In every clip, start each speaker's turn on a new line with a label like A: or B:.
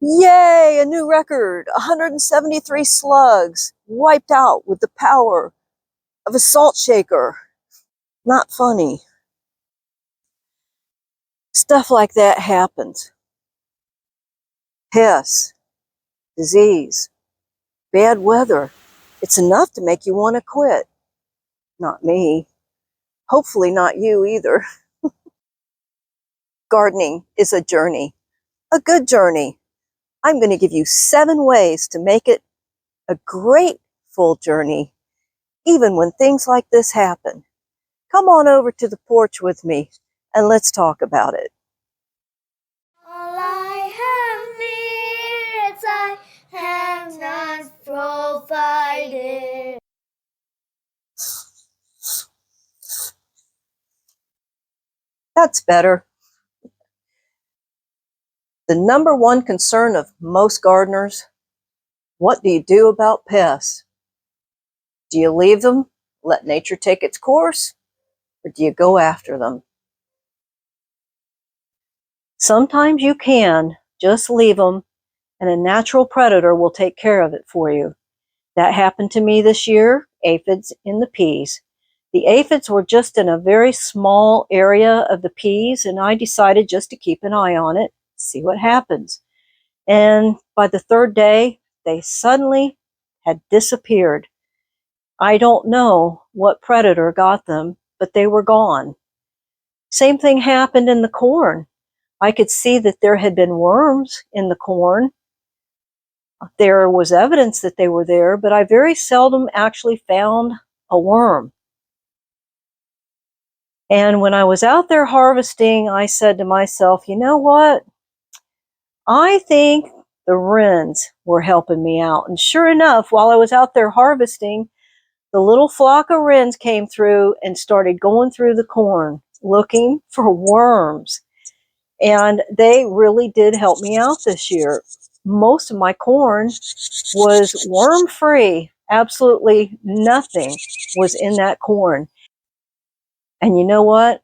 A: Yay, a new record. 173 slugs wiped out with the power of a salt shaker. Not funny. Stuff like that happens. Pests, disease, bad weather. It's enough to make you want to quit. Not me. Hopefully not you either. Gardening is a journey, a good journey. I'm going to give you 7 ways to make it a grateful journey, even when things like this happen. Come on over to the porch with me and let's talk about it.
B: All I have needs, I have not provided.
A: That's better. The number one concern of most gardeners: what do you do about pests? Do you leave them, let nature take its course, or do you go after them? Sometimes you can just leave them and a natural predator will take care of it for you. That happened to me this year, aphids in the peas. The aphids were just in a very small area of the peas, and I decided just to keep an eye on it, see what happens. And by the 3rd day, they suddenly had disappeared. I don't know what predator got them, but they were gone. Same thing happened in the corn. I could see that there had been worms in the corn. There was evidence that they were there, but I very seldom actually found a worm. And when I was out there harvesting, I said to myself, you know what? I think the wrens were helping me out. And sure enough, while I was out there harvesting, the little flock of wrens came through and started going through the corn looking for worms. And they really did help me out this year. Most of my corn was worm-free. Absolutely nothing was in that corn. And you know what?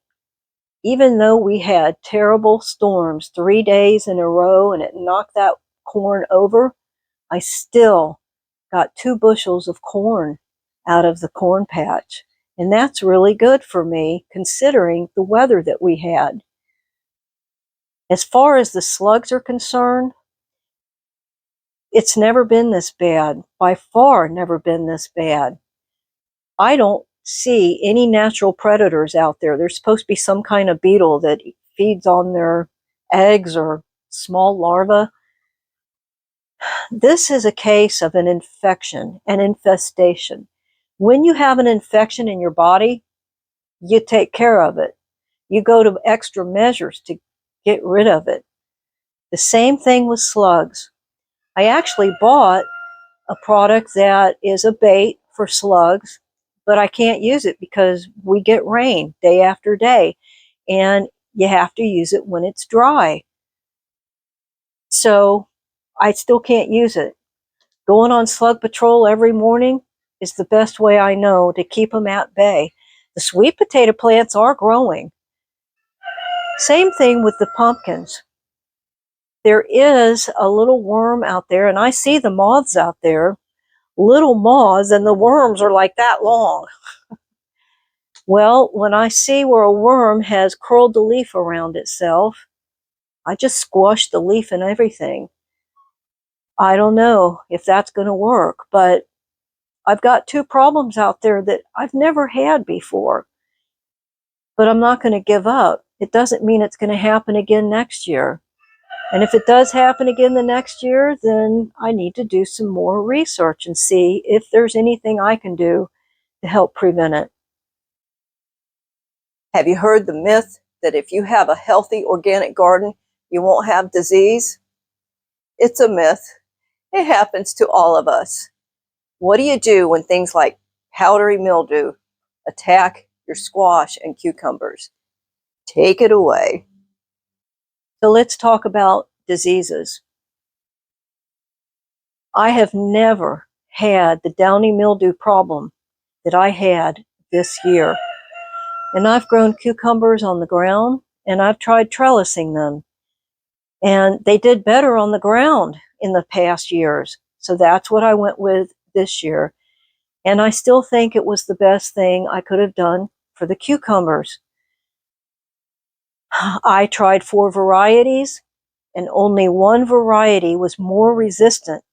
A: Even though we had terrible storms 3 days in a row and it knocked that corn over, I still got 2 bushels of corn out of the corn patch. And that's really good for me considering the weather that we had. As far as the slugs are concerned, it's never been this bad. By far never been this bad. I don't see any natural predators out there. There's supposed to be some kind of beetle that feeds on their eggs or small larvae. This is a case of an infection, an infestation. When you have an infection in your body, you take care of it. You go to extra measures to get rid of it. The same thing with slugs. I actually bought a product that is a bait for slugs, but I can't use it because we get rain day after day, and you have to use it when it's dry. So I still can't use it. Going on slug patrol every morning is the best way I know to keep them at bay. The sweet potato plants are growing. Same thing with the pumpkins. There is a little worm out there, and I see the moths out there, little moths, and the worms are like that long. Well, when I see where a worm has curled the leaf around itself, I just squash the leaf and everything. I don't know if that's going to work, but I've got 2 problems out there that I've never had before. But I'm not going to give up. It doesn't mean it's going to happen again next year. And if it does happen again the next year, then I need to do some more research and see if there's anything I can do to help prevent it. Have you heard the myth that if you have a healthy organic garden, you won't have disease? It's a myth. It happens to all of us. What do you do when things like powdery mildew attack your squash and cucumbers? Take it away. So let's talk about diseases. I have never had the downy mildew problem that I had this year. And I've grown cucumbers on the ground, and I've tried trellising them. And they did better on the ground in the past years. So that's what I went with this year. And I still think it was the best thing I could have done for the cucumbers. I tried 4 varieties, and only one variety was more resistant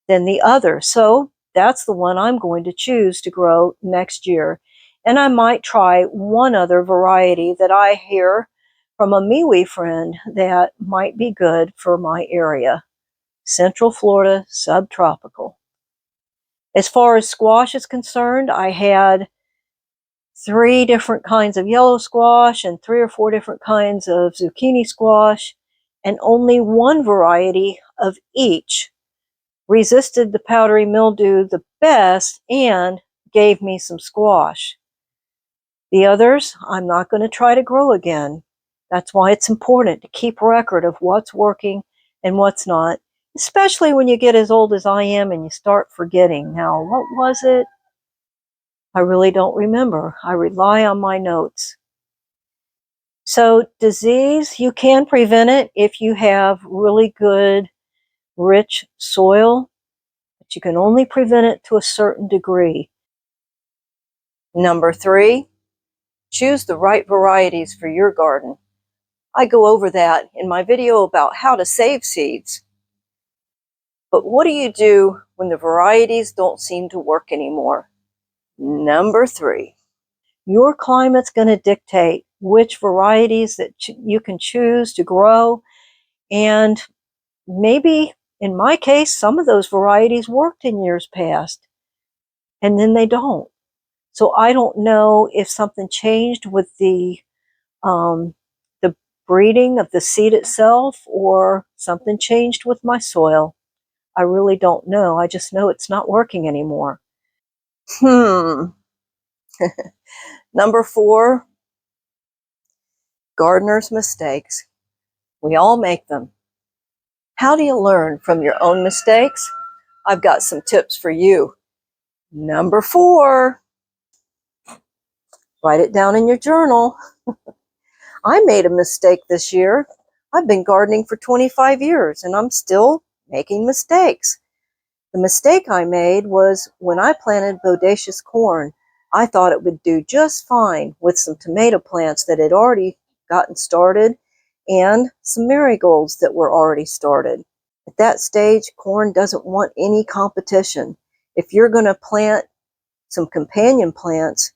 A: than the other. So that's the one I'm going to choose to grow next year. And I might try one other variety that I hear from a MeWe friend that might be good for my area. Central Florida, subtropical. As far as squash is concerned, I had 3 different kinds of yellow squash and 3 or 4 different kinds of zucchini squash, and only one variety of each resisted the powdery mildew the best and gave me some squash. The others, I'm not going to try to grow again. That's why it's important to keep record of what's working and what's not, especially when you get as old as I am and you start forgetting. Now, what was it? I really don't remember. I rely on my notes. So disease, you can prevent it if you have really good, rich soil, but you can only prevent it to a certain degree. Number 3, choose the right varieties for your garden. I go over that in my video about how to save seeds. But what do you do when the varieties don't seem to work anymore? Number 3, your climate's going to dictate which varieties that you can choose to grow. And maybe, in my case, some of those varieties worked in years past, and then they don't. So I don't know if something changed with the breeding of the seed itself, or something changed with my soil. I really don't know. I just know it's not working anymore. Number 4, gardener's mistakes. We all make them. How do you learn from your own mistakes? I've got some tips for you. Number 4, write it down in your journal. I made a mistake this year. I've been gardening for 25 years and I'm still making mistakes. The mistake I made was when I planted bodacious corn. I thought it would do just fine with some tomato plants that had already gotten started and some marigolds that were already started. At that stage, corn doesn't want any competition. If you're going to plant some companion plants,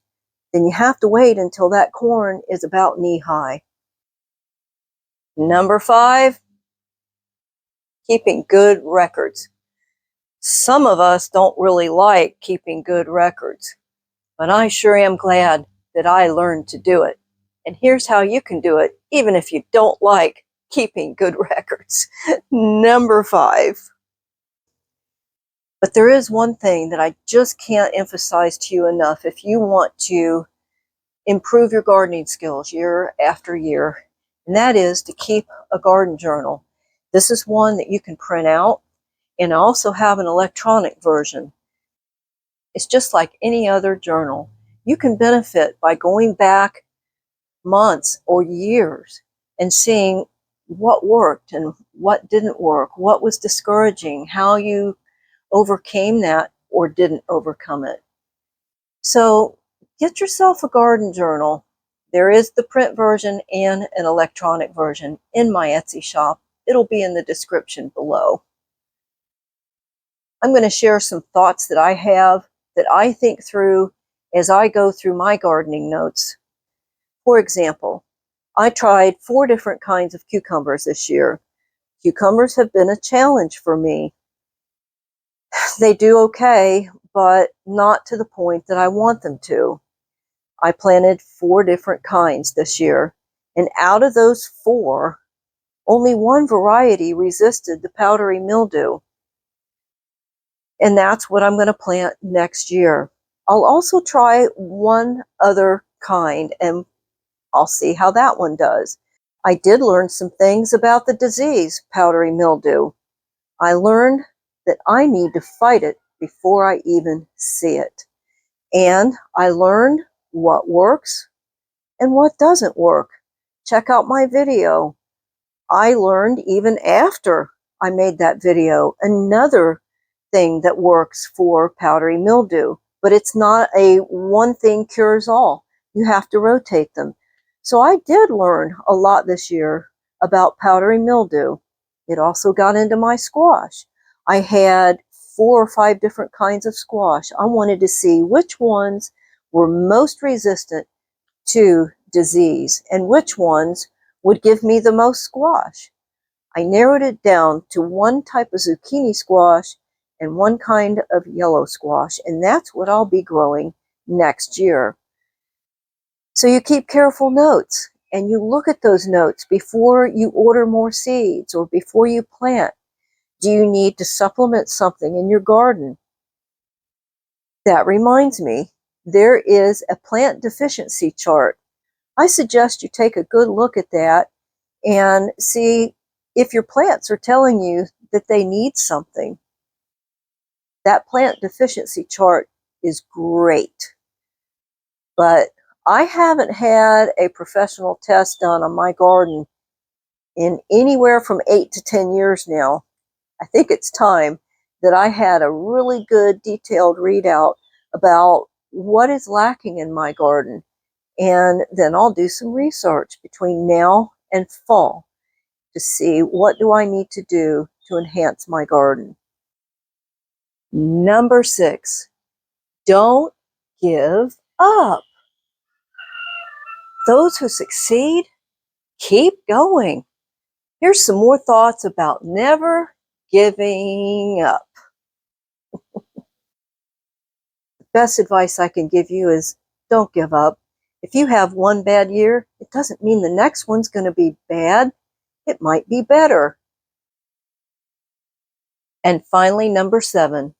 A: then you have to wait until that corn is about knee-high. Number 5, keeping good records. Some of us don't really like keeping good records, but I sure am glad that I learned to do it. And here's how you can do it, even if you don't like keeping good records. Number 5. But there is one thing that I just can't emphasize to you enough if you want to improve your gardening skills year after year, and that is to keep a garden journal. This is one that you can print out, and I also have an electronic version. It's just like any other journal. You can benefit by going back months or years and seeing what worked and what didn't work, what was discouraging, how you overcame that or didn't overcome it. So get yourself a garden journal. There is the print version and an electronic version in my Etsy shop. It'll be in the description below. I'm going to share some thoughts that I have that I think through as I go through my gardening notes. For example, I tried 4 different kinds of cucumbers this year. Cucumbers have been a challenge for me. They do okay, but not to the point that I want them to. I planted 4 different kinds this year, and out of those 4, only one variety resisted the powdery mildew. And that's what I'm going to plant next year. I'll also try one other kind, and I'll see how that one does. I did learn some things about the disease, powdery mildew. I learned that I need to fight it before I even see it. And I learned what works and what doesn't work. Check out my video I learned even after I made that video another thing that works for powdery mildew, but it's not a one thing cures all. You have to rotate them. So I did learn a lot this year about powdery mildew. It also got into my squash. I had 4 or 5 different kinds of squash. I wanted to see which ones were most resistant to disease and which ones would give me the most squash. I narrowed it down to one type of zucchini squash and one kind of yellow squash, and that's what I'll be growing next year. So you keep careful notes, and you look at those notes before you order more seeds or before you plant. Do you need to supplement something in your garden? That reminds me, there is a plant deficiency chart. I suggest you take a good look at that and see if your plants are telling you that they need something. That plant deficiency chart is great, but I haven't had a professional test done on my garden in anywhere from 8 to 10 years now. I think it's time that I had a really good detailed readout about what is lacking in my garden. And then I'll do some research between now and fall to see what do I need to do to enhance my garden. Number 6, don't give up. Those who succeed, keep going. Here's some more thoughts about never giving up. The best advice I can give you is don't give up. If you have one bad year, it doesn't mean the next one's going to be bad. It might be better. And finally, number 7,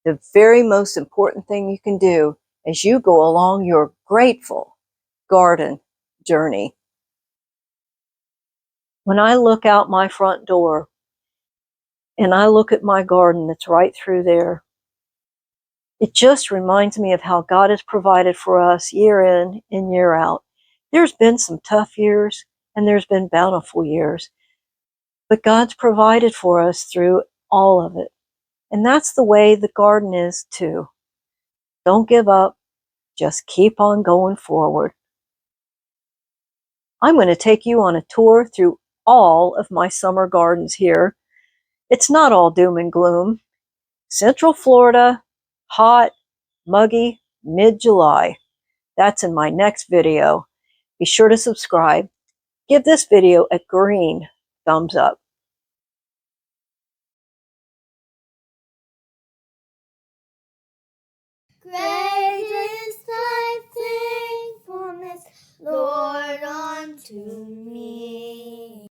A: the very most important thing you can do as you go along your grateful garden journey. When I look out my front door and I look at my garden that's right through there, it just reminds me of how God has provided for us year in and year out. There's been some tough years and there's been bountiful years, but God's provided for us through all of it. And that's the way the garden is too. Don't give up. Just keep on going forward. I'm going to take you on a tour through all of my summer gardens here. It's not all doom and gloom. Central Florida, hot, muggy, mid-July. That's in my next video. Be sure to subscribe. Give this video a green thumbs up.
B: Great is thy faithfulness, Lord, unto